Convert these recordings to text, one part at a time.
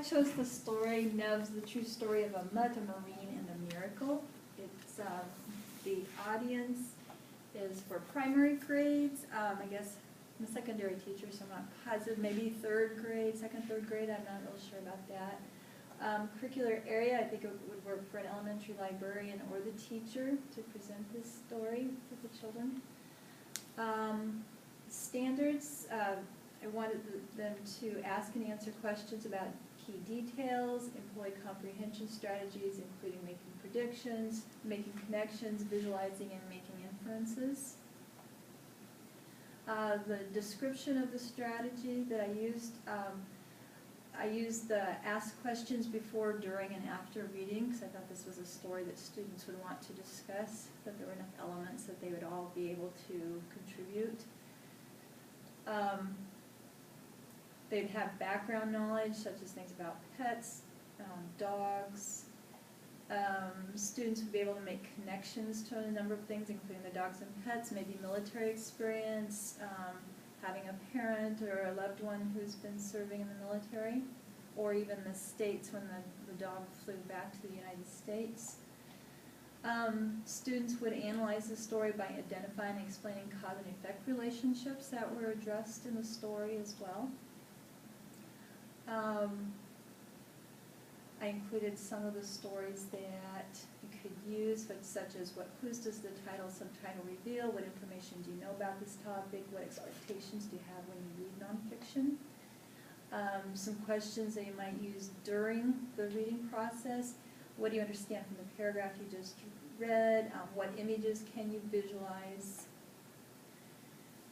chose the story Nubs, the true story of a mutt, a marine, and a miracle. It's the audience is for primary grades. I guess I'm a secondary teacher, so I'm not positive. Maybe third grade, second, third grade. I'm not real sure about that. Curricular area, I think it would work for an elementary librarian or the teacher to present this story to the children. Standards, I wanted them to ask and answer questions about key details, employ comprehension strategies, including making predictions, making connections, visualizing, and making inferences. The description of the strategy that I used the ask questions before, during, and after reading, because I thought this was a story that students would want to discuss, that there were enough elements that they would all be able to contribute. They'd have background knowledge, such as things about pets, dogs. Students would be able to make connections to a number of things, including the dogs and pets, maybe military experience, having a parent or a loved one who's been serving in the military, or even the States when the dog flew back to the United States. Students would analyze the story by identifying and explaining cause and effect relationships that were addressed in the story as well. I included some of the stories that you could use, such as what clues does the title, subtitle reveal, what information do you know about this topic, what expectations do you have when you read nonfiction. Some questions that you might use during the reading process. What do you understand from the paragraph you just read? What images can you visualize?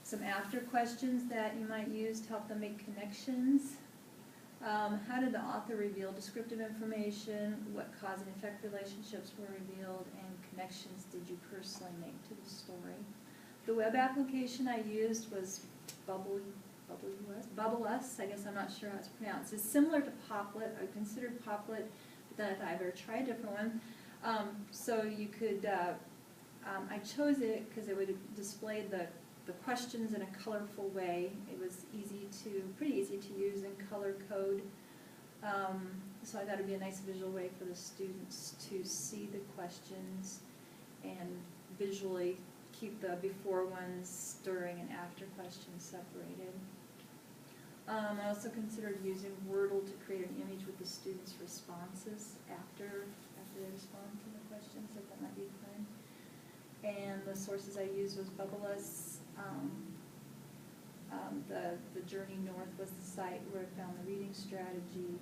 Some after questions that you might use to help them make connections. How did the author reveal descriptive information? What cause and effect relationships were revealed? And connections did you personally make to the story? The web application I used was Bubble Us. I guess I'm not sure how it's pronounced. It's similar to Poplet. I considered Poplet, but then if I ever tried a different one. So you could, I chose it because it would display the questions in a colorful way. It was pretty easy to use in color code. So I thought it would be a nice visual way for the students to see the questions and visually keep the before ones, during, and after questions separated. I also considered using Wordle to create an image with the students' responses after they respond to the questions. I thought that might be fun. And the sources I used was Bubble Us. The Journey North was the site where I found the reading strategy.